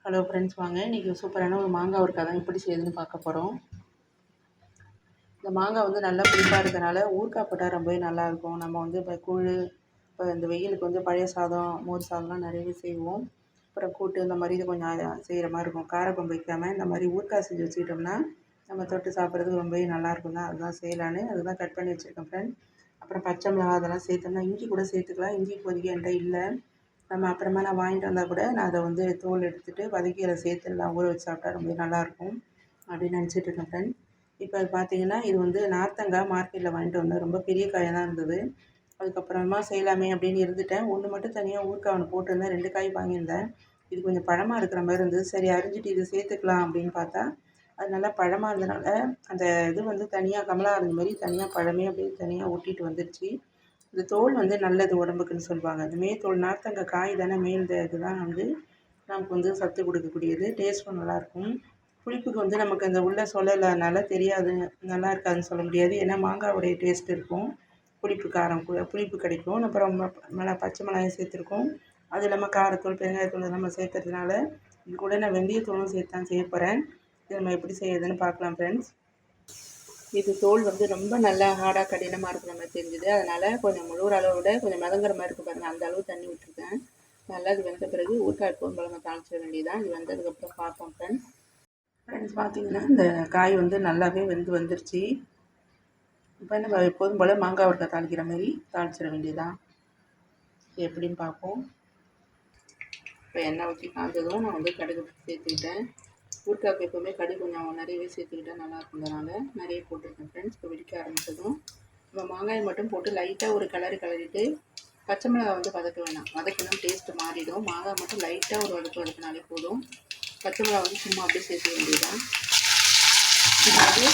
Hello friends, வாங்க இன்றைக்கி சூப்பரான ஒரு மாங்காய் ஊறுகாய் தான் எப்படி செய்யுதுன்னு பார்க்க போகிறோம். இந்த மாங்காய் வந்து நல்லா புளிப்பாக இருக்கிறனால ஊறுகாய் போட்டால் ரொம்பவே நல்லாயிருக்கும். நம்ம வந்து இப்போ கூழ், இப்போ இந்த வெயிலுக்கு வந்து பழைய சாதம், மோர் சாதம்லாம் நிறையவே செய்வோம். அப்புறம் கூட்டு இந்த மாதிரி இது கொஞ்சம் செய்கிற மாதிரி இருக்கும். காரக்குழம்பு வைக்காமல் இந்த மாதிரி ஊறுகாய் செஞ்சு வச்சுக்கிட்டோம்னா நம்ம தொட்டு சாப்பிட்றதுக்கு ரொம்பவே நல்லாயிருக்கும் தான். அதுதான் செய்யலான்னு அதுதான் கட் பண்ணி வச்சுருக்கேன் ஃப்ரெண்ட். அப்புறம் பச்சை மிளகா அதெல்லாம் சேர்த்தோம்னா இஞ்சி கூட சேர்த்துக்கலாம். இஞ்சி இப்போதைக்கு என்கிட்ட இல்லை. நம்ம அப்புறமா நான் வாங்கிட்டு வந்தால் கூட நான் அதை வந்து தோல் எடுத்துகிட்டு வதக்கி அதை சேர்த்து எல்லாம் ஊற வச்சு சாப்பிட்டா ரொம்ப நல்லாயிருக்கும் அப்படின்னு நினச்சிட்டு இருக்கேன் ஃப்ரெண்ட். இப்போ அது பார்த்தீங்கன்னா இது வந்து நார்த்தங்காய் மார்க்கெட்டில் வாங்கிட்டு வந்தேன். ரொம்ப பெரிய காயாக தான் இருந்தது. அதுக்கப்புறமா செய்யலாமே அப்படின்னு இருந்துட்டேன். ஒன்று மட்டும் தனியாக ஊறுகாய் ஒன்று போட்டிருந்தேன். 2 காய் வாங்கியிருந்தேன். இது கொஞ்சம் பழமாக இருக்கிற மாதிரி இருந்தது. சரி அரிஞ்சிட்டு இது சேர்த்துக்கலாம் அப்படின்னு பார்த்தா அது நல்லா பழமாக இருந்தனால அந்த இது வந்து தனியாக கமலா ஆரஞ்சு மாதிரி தனியாக பழமே அப்படியே தனியாக ஒட்டிட்டு வந்துடுச்சு. இந்த தோல் வந்து நல்லது உடம்புக்குன்னு சொல்லுவாங்க. இந்த மேல்தோல் நார்த்தங்காய் காய் தானே, மேல் இதுதான் வந்து நமக்கு வந்து சத்து கொடுக்கக்கூடியது. டேஸ்ட்டும் நல்லாயிருக்கும். புளிப்புக்கு வந்து நமக்கு அந்த உள்ள சொல்லலைனால தெரியாது, நல்லா இருக்காதுன்னு சொல்ல முடியாது. ஏன்னா மாங்காவுடைய டேஸ்ட் இருக்கும். புளிப்பு காரம் புளிப்பு கிடைக்கும். அப்புறம் பச்சை மிளகாயும் சேர்த்துருக்கோம். அது இல்லாமல் காரத்தூள், பெருங்காயத்தூள் நம்ம சேர்க்கறதுனால இது கூட நான் வெந்தயத்தூளும் சேர்த்து தான் செய்ய போகிறேன். இது நம்ம எப்படி செய்யுதுன்னு பார்க்கலாம் ஃப்ரெண்ட்ஸ். இது தோல் வந்து ரொம்ப நல்லா ஹார்டாக கடினமாக இருக்கிற மாதிரி தெரிஞ்சுது. அதனால் கொஞ்சம் முழுகிற அளவை விட கொஞ்சம் மிதங்குற மாதிரி இருக்குது பாருங்கள். அந்த அளவு தண்ணி விட்டுருக்கேன். நல்லா இது வெந்த பிறகு ஊறுகாய் எப்போதும் போல தாளிச்சிட வேண்டியதான். இது வெந்ததுக்கப்புறம் பார்ப்போம் ஃப்ரெண்ட்ஸ். பார்த்தீங்கன்னா இந்த காய் வந்து நல்லாவே வந்துருச்சு. இப்போ நம்ம எப்போதும் போல் மாங்காய் ஊறுகாய் தாளிக்கிற மாதிரி தாளிச்சிட வேண்டியதான். எப்படின்னு பார்ப்போம். இப்போ எண்ணெய் ஊற்றி காய்ஞ்சதும் நான் வந்து கடுகு சேர்த்துக்கிட்டேன். ஊறுகாய்க்கு எப்போவுமே கடுகு கொஞ்சம் நிறையவே சேர்த்துக்கிட்டா நல்லா இருக்கிறதுனால நிறைய போட்டுருக்கேன் ஃப்ரெண்ட்ஸ். இப்போ வெடிக்க ஆரம்பித்ததும் நம்ம மாங்காயை மட்டும் போட்டு லைட்டாக ஒரு கிளறிட்டு பச்சை மிளகாய் வந்து வதக்க வேணாம். வதக்கணும் டேஸ்ட்டு மாறிடும். மாங்காய் மட்டும் லைட்டாக ஒரு வதக்கினாலே போதும். பச்சை மிளகாய் வந்து சும்மா அப்படியே சேர்க்க வேண்டியதுதான். இது வந்து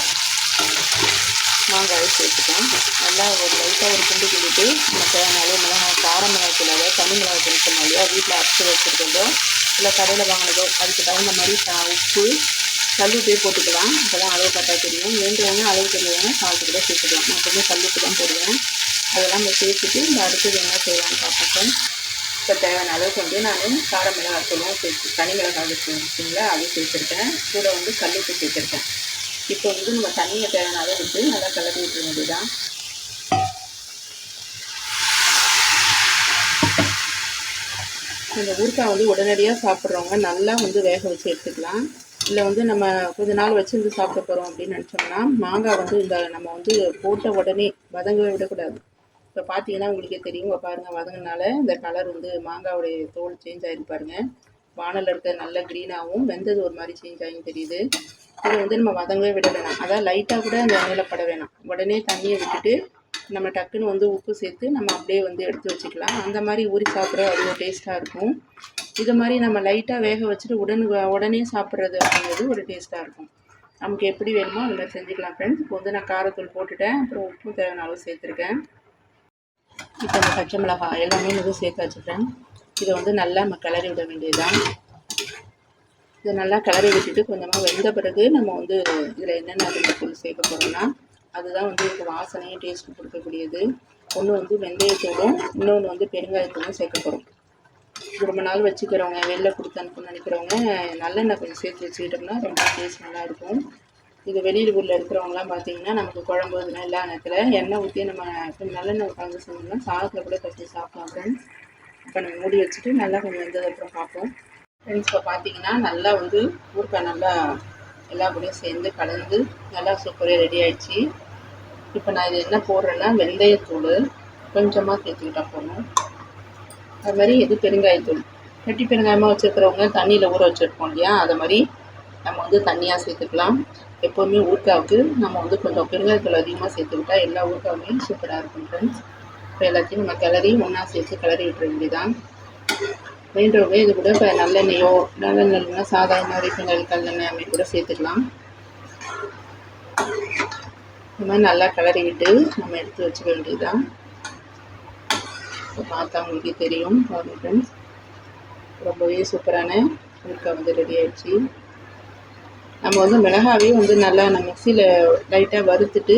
மாங்காயை சேர்த்துட்டோம். நல்லா ஒரு லைட்டாக ஒரு கிண்டு கிண்டிட்டு நம்ம தேவையான மிளகாய், கார மிளகாய், அதாவது தனி மிளகாய் சொன்னோம் இல்லையா, வீட்டில் அரைச்சி வச்சுருக்கிறதோ இல்லை கடையில் வாங்கினதோ அதுக்கு தகுந்த மாதிரி உப்பு, கல்லுப்பே போட்டுக்கலாம். அப்போ தான் அளவு கரெக்டாக தெரியும். வேண்டுவங்க அளவு தெரியாதவங்க சால்ட்டு கூட சேர்த்துக்கலாம். நான் கொஞ்சம் கல்லுப்பு தான் போடுவேன். அதெல்லாம் நம்ம சேர்த்துட்டு இந்த அடுத்தது என்ன செய்யலாம்னு பார்ப்போம். இப்போ தேவையான அளவுக்கு வந்து நான் கார மிளகாய் தூளும் தனி மிளகாய் வச்சுருக்கீங்களா அது சேர்த்துருக்கேன். கூட வந்து கல்லுப்பு சேர்த்துருக்கேன். இப்போ வந்து நம்ம தண்ணியை தேவையான அளவு விட்டு நல்லா கலரி விட்டுற வேண்டியதுதான். இந்த ஊறுகாய் வந்து உடனடியாக சாப்பிட்றவங்க நல்லா வந்து வேக வச்சு எடுத்துக்கலாம். இல்லை வந்து நம்ம கொஞ்ச நாள் வச்சுருந்து சாப்பிட போகிறோம் அப்படின்னு நினச்சோம்னா மாங்காய் வந்து இந்த நம்ம வந்து போட்ட உடனே வதங்கவே விடக்கூடாது. இப்போ பார்த்தீங்கன்னா உங்களுக்கே தெரியும். இப்போ பாருங்கள், வதங்கினால இந்த கலர் வந்து மாங்காவுடைய தோல் சேஞ்ச் ஆகிருக்கு பாருங்கள். வானலில் இருக்க நல்ல க்ரீனாகவும் வெந்தது ஒரு மாதிரி சேஞ்ச் ஆகியும் தெரியுது. இதை வந்து நம்ம வதங்கவே விட வேணாம். அதான் லைட்டாக கூட அந்த எண்ணெயில் பட வேணாம். உடனே தண்ணியை விட்டுட்டு நம்ம டக்குன்னு வந்து உப்பு சேர்த்து நம்ம அப்படியே வந்து எடுத்து வச்சுக்கலாம். அந்த மாதிரி ஊறி சாப்பிட்ற அவ்வளோ டேஸ்ட்டாக இருக்கும். இது மாதிரி நம்ம லைட்டாக வேக வச்சுட்டு உடனே சாப்பிட்றது அப்படிங்கிறது ஒரு டேஸ்ட்டாக இருக்கும். நமக்கு எப்படி வேணுமோ அந்த மாதிரி செஞ்சுக்கலாம் ஃப்ரெண்ட்ஸ். இப்போ வந்து நான் காரத்தூள் போட்டுட்டேன். அப்புறம் உப்பு தேவையான அளவு சேர்த்துருக்கேன். இப்போ இந்த பச்சை மிளகாய் எல்லாமே வந்து சேர்த்தாச்சு ஃப்ரெண்ட். இதை வந்து நல்லா நம்ம கிளறி விட வேண்டியதுதான். இதை நல்லா கிளறி விட்டுட்டு கொஞ்சமாக வெந்த பிறகு நம்ம வந்து இதில் என்னென்ன பொருள் சேர்க்க போகிறோம்னா அதுதான் வந்து இதுக்கு வாசனையும் டேஸ்ட்டு கொடுக்கக்கூடியது. ஒன்று வந்து வெந்தயத்தூளும், இன்னொன்று வந்து பெருங்காயத்தூளும் சேர்க்க போகிறோம். ரொம்ப நாள் வச்சுக்கிறவங்க, வெளில கொடுத்து அனுப்பணும்னு நினைக்கிறவங்க நல்லெண்ணெய் கொஞ்சம் சேர்த்து வச்சுக்கிட்டோம்னா ரொம்ப டேஸ்ட் நல்லாயிருக்கும். இது வெளியூரில் இருக்கிறவங்களாம் பார்த்தீங்கன்னா நமக்கு குழம்பு இதெல்லாம் எல்லா நேரத்தில் எண்ணெய் ஊற்றி நம்ம கொஞ்சம் நல்லெண்ணெய் கலந்து செஞ்சோம்னா சாதத்தில் கூட கட்டி சாப்பிடலாம் ஃப்ரெண்ட்ஸ். இப்போ நம்ம மூடி வச்சுட்டு நல்லா கொஞ்சம் வெந்ததுக்கப்புறம் பார்ப்போம் ஃப்ரெண்ட்ஸ். இப்போ பார்த்தீங்கன்னா நல்லா வந்து ஊறுகாய் நல்லா எல்லா கூடயும் சேர்ந்து கலந்து நல்லா சூப்பராக ரெடி ஆகிடுச்சு. இப்போ நான் இது என்ன போடுறேன்னா வெந்தயத்தூள் கொஞ்சமாக சேர்த்துக்கிட்டா போகணும். அது மாதிரி இது பெருங்காயத்தூள். கட்டி பெருங்காயமாக வச்சுருக்கிறவங்க தண்ணியில் ஊற வச்சுருப்போம் இல்லையா, அதை மாதிரி நம்ம வந்து தண்ணியாக சேர்த்துக்கலாம். எப்போவுமே ஊறுகாவுக்கு நம்ம வந்து கொஞ்சம் பெருங்காயத்தூள் அதிகமாக சேர்த்துக்கிட்டா எல்லா ஊறுகாவுமே சூப்பராக இருக்கும் ஃப்ரெண்ட்ஸ். இப்போ எல்லாத்தையும் நம்ம கிளறி ஒன்றா சேர்த்து கிளறி விட்டுற வேண்டியதான். வேண்டவங்க இது கூட இப்போ நல்லெண்ணெயோ, நல்லெண்ணெய்னா சாதாரண ரீஃபைண்ட் கல்லெண்ணெய் அப்படி கூட சேர்த்துக்கலாம். இந்த மாதிரி நல்லா கிளறிவிட்டு நம்ம எடுத்து வச்சுக்க வேண்டியதுதான். இப்போ பார்த்தா உங்களுக்கே தெரியும் பாருங்கள் ஃப்ரெண்ட்ஸ். ரொம்பவே சூப்பரான ஊறுகாய் வந்து ரெடி ஆகிடுச்சு. நம்ம வந்து மிளகாவே வந்து நல்லா நம்ம மிக்சியில் லைட்டாக வறுத்துட்டு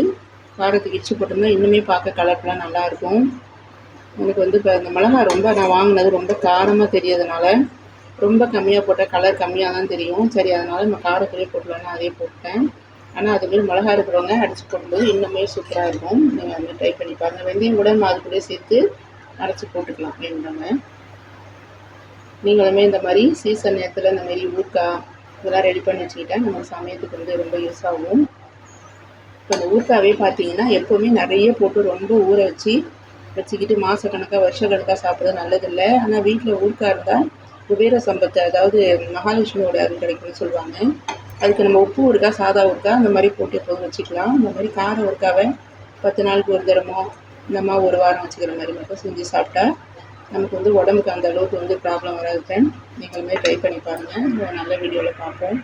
காரத்துக்கு இடிச்சு போட்டோம்னா இன்னுமே பார்க்க கலர்ஃபுல்லாக நல்லாயிருக்கும். எனக்கு வந்து இப்போ இந்த மிளகாய் ரொம்ப நான் வாங்கினது ரொம்ப காரமாக தெரியறதுனால ரொம்ப கம்மியாக போட்டால் கலர் கம்மியாக தான் தெரியும். சரி அதனால் நம்ம காரத்துலேயே போட்டுலான்னு அதே போட்டேன். ஆனால் அதுமாரி மிளகா இருக்கிறவங்க அரைச்சி போடும்போது இன்னுமே சூப்பராக இருக்கும். நீங்கள் அதுமாதிரி ட்ரை பண்ணி பாருங்கள். வெந்தயம் கூட நம்ம அது கூட சேர்த்து அரைச்சி போட்டுக்கலாம் வேணுறவங்க. நீங்களுமே இந்த மாதிரி சீசன் நேரத்தில் இந்த மாதிரி ஊறுகாய் இதெல்லாம் ரெடி பண்ணி வச்சுக்கிட்டா நம்ம சமயத்துக்கு வந்து ரொம்ப யூஸ் ஆகும். இப்போ அந்த ஊறுகாவே பார்த்தீங்கன்னா எப்போவுமே நிறைய போட்டு ரொம்ப ஊற வச்சுக்கிட்டு மாதக்கணக்காக வருஷக்கணக்காக சாப்பிட்றது நல்லதில்லை. ஆனால் வீட்டில் ஊறுகாய் இருந்தால் குபேர சம்பத்து, அதாவது மகாலட்சுமியோட அருள் கிடைக்கும்னு சொல்லுவாங்க. அதுக்கு நம்ம உப்பு ஊறுகாய், சாதா ஊறுகாய் அந்த மாதிரி போட்டு எப்போதும் வச்சுக்கலாம். இந்த மாதிரி கார ஊறுகாவை 10 நாளுக்கு ஒரு தரமோ இந்த மாதிரி ஒரு வாரம் வச்சுக்கிற மாதிரி மட்டும் செஞ்சு சாப்பிட்டா நமக்கு வந்து உடம்புக்கு அந்த அளவுக்கு வந்து ப்ராப்ளம் வராது ஃப்ரெண்ட். நீங்களுமே ட்ரை பண்ணி பாருங்கள். நல்ல வீடியோவில் பார்ப்போம்.